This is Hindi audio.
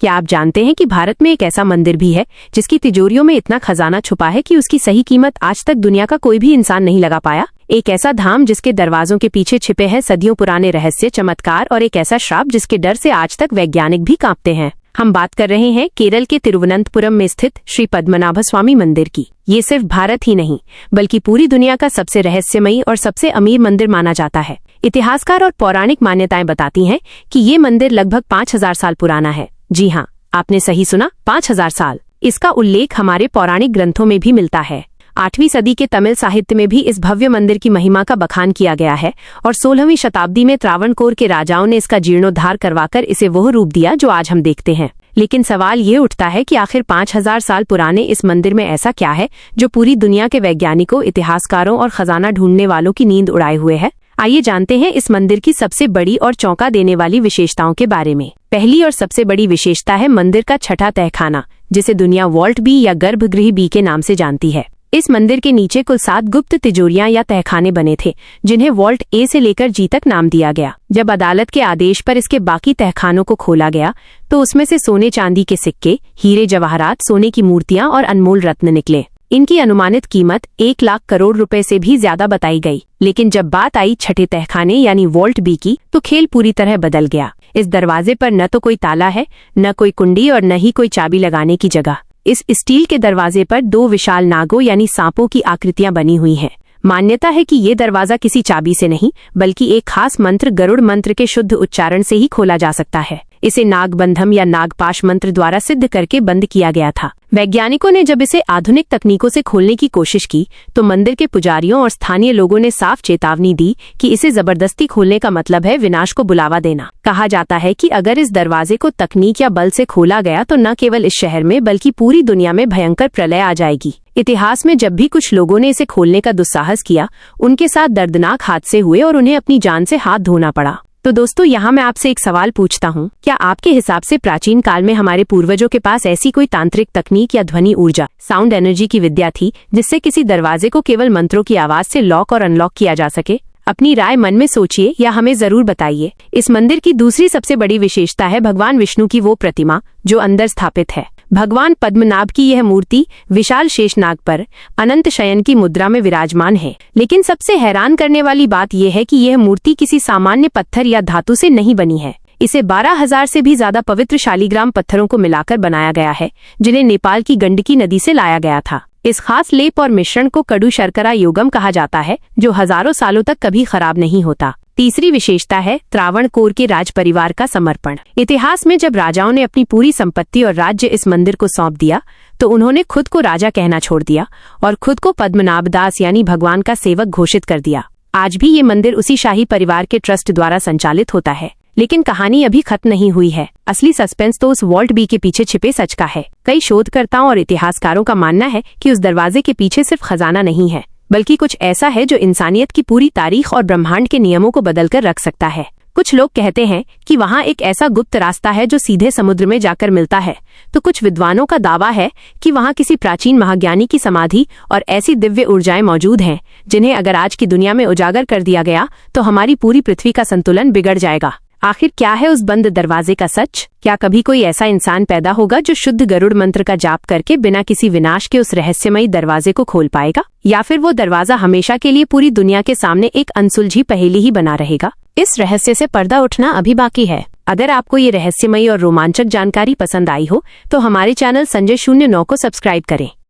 क्या आप जानते हैं कि भारत में एक ऐसा मंदिर भी है जिसकी तिजोरियों में इतना खजाना छुपा है कि उसकी सही कीमत आज तक दुनिया का कोई भी इंसान नहीं लगा पाया। एक ऐसा धाम जिसके दरवाजों के पीछे छिपे हैं सदियों पुराने रहस्य, चमत्कार और एक ऐसा श्राप जिसके डर से आज तक वैज्ञानिक भी कांपते हैं। हम बात कर रहे हैं केरल के तिरुवनंतपुरम में स्थित श्री पद्मनाभ स्वामी मंदिर की। ये सिर्फ भारत ही नहीं बल्कि पूरी दुनिया का सबसे रहस्यमयी और सबसे अमीर मंदिर माना जाता है। इतिहासकार और पौराणिक मान्यताएं बताती हैं कि ये मंदिर लगभग 5000 साल पुराना है। जी हाँ, आपने सही सुना, 5000 साल। इसका उल्लेख हमारे पौराणिक ग्रंथों में भी मिलता है। 8वीं सदी के तमिल साहित्य में भी इस भव्य मंदिर की महिमा का बखान किया गया है और 16वीं शताब्दी में त्रावणकोर के राजाओं ने इसका जीर्णोद्धार करवाकर इसे वह रूप दिया जो आज हम देखते हैं। लेकिन सवाल ये उठता है कि आखिर 5000 साल पुराने इस मंदिर में ऐसा क्या है जो पूरी दुनिया के वैज्ञानिकों, इतिहासकारों और खजाना ढूंढने वालों की नींद उड़ाए हुए है। आइए जानते हैं इस मंदिर की सबसे बड़ी और चौंका देने वाली विशेषताओं के बारे में। पहली और सबसे बड़ी विशेषता है मंदिर का छठा तहखाना, जिसे दुनिया वॉल्ट बी या गर्भगृह बी के नाम से जानती है। इस मंदिर के नीचे कुल 7 गुप्त तिजोरियां या तहखाने बने थे, जिन्हें वॉल्ट ए से लेकर जी तक नाम दिया गया। जब अदालत के आदेश पर इसके बाकी तहखानों को खोला गया तो उसमें से सोने चांदी के सिक्के, हीरे जवाहरात, सोने की मूर्तियां और अनमोल रत्न निकले। इनकी अनुमानित कीमत 1 लाख करोड़ रुपए से भी ज्यादा बताई गई। लेकिन जब बात आई छठे तहखाने यानी वॉल्ट बी की, तो खेल पूरी तरह बदल गया। इस दरवाजे पर न तो कोई ताला है, न कोई कुंडी और न ही कोई चाबी लगाने की जगह। इस स्टील के दरवाजे पर 2 विशाल नागों यानी सांपों की आकृतियां बनी हुई हैं। मान्यता है कि ये दरवाजा किसी चाबी से नहीं बल्कि एक खास मंत्र, गरुड़ मंत्र के शुद्ध उच्चारण से ही खोला जा सकता है। इसे नागबंधम या नागपाश मंत्र द्वारा सिद्ध करके बंद किया गया था। वैज्ञानिकों ने जब इसे आधुनिक तकनीकों से खोलने की कोशिश की तो मंदिर के पुजारियों और स्थानीय लोगों ने साफ चेतावनी दी कि इसे जबरदस्ती खोलने का मतलब है विनाश को बुलावा देना। कहा जाता है कि अगर इस दरवाजे को तकनीक या बल से खोला गया तो न केवल इस शहर में बल्कि पूरी दुनिया में भयंकर प्रलय आ जाएगी। इतिहास में जब भी कुछ लोगों ने इसे खोलने का दुस्साहस किया, उनके साथ दर्दनाक हादसे हुए और उन्हें अपनी जान से हाथ धोना पड़ा। तो दोस्तों, यहाँ मैं आपसे एक सवाल पूछता हूँ, क्या आपके हिसाब से प्राचीन काल में हमारे पूर्वजों के पास ऐसी कोई तांत्रिक तकनीक या ध्वनि ऊर्जा, साउंड एनर्जी की विद्या थी जिससे किसी दरवाजे को केवल मंत्रों की आवाज से लॉक और अनलॉक किया जा सके? अपनी राय मन में सोचिए या हमें जरूर बताइए। इस मंदिर की दूसरी सबसे बड़ी विशेषता है भगवान विष्णु की वो प्रतिमा जो अंदर स्थापित है। भगवान पद्मनाभ की यह मूर्ति विशाल शेषनाग पर अनंत शयन की मुद्रा में विराजमान है। लेकिन सबसे हैरान करने वाली बात यह है कि यह मूर्ति किसी सामान्य पत्थर या धातु से नहीं बनी है। इसे 12,000 से भी ज्यादा पवित्र शालिग्राम पत्थरों को मिलाकर बनाया गया है, जिन्हें नेपाल की गंडकी नदी से लाया गया था। इस खास लेप और मिश्रण को कड़ू शर्करा योगम कहा जाता है, जो हजारों सालों तक कभी खराब नहीं होता। तीसरी विशेषता है त्रावणकोर के राज परिवार का समर्पण। इतिहास में जब राजाओं ने अपनी पूरी संपत्ति और राज्य इस मंदिर को सौंप दिया तो उन्होंने खुद को राजा कहना छोड़ दिया और खुद को पद्मनाभ दास यानी भगवान का सेवक घोषित कर दिया। आज भी ये मंदिर उसी शाही परिवार के ट्रस्ट द्वारा संचालित होता है। लेकिन कहानी अभी खत्म नहीं हुई है। असली सस्पेंस तो उस वॉल्ट बी के पीछे छिपे सच का है। कई शोधकर्ताओं और इतिहासकारों का मानना है कि उस दरवाजे के पीछे सिर्फ खजाना नहीं है, बल्कि कुछ ऐसा है जो इंसानियत की पूरी तारीख और ब्रह्मांड के नियमों को बदलकर रख सकता है। कुछ लोग कहते हैं कि वहाँ एक ऐसा गुप्त रास्ता है जो सीधे समुद्र में जाकर मिलता है, तो कुछ विद्वानों का दावा है कि वहाँ किसी प्राचीन महाज्ञानी की समाधि और ऐसी दिव्य ऊर्जाएं मौजूद हैं जिन्हें अगर आज की दुनिया में उजागर कर दिया गया तो हमारी पूरी पृथ्वी का संतुलन बिगड़ जाएगा। आखिर क्या है उस बंद दरवाजे का सच? क्या कभी कोई ऐसा इंसान पैदा होगा जो शुद्ध गरुड़ मंत्र का जाप करके बिना किसी विनाश के उस रहस्यमयी दरवाजे को खोल पाएगा, या फिर वो दरवाजा हमेशा के लिए पूरी दुनिया के सामने एक अनसुलझी पहेली ही बना रहेगा? इस रहस्य से पर्दा उठना अभी बाकी है। अगर आपको ये रहस्यमयी और रोमांचक जानकारी पसंद आई हो तो हमारे चैनल संजय 09 को सब्सक्राइब करें।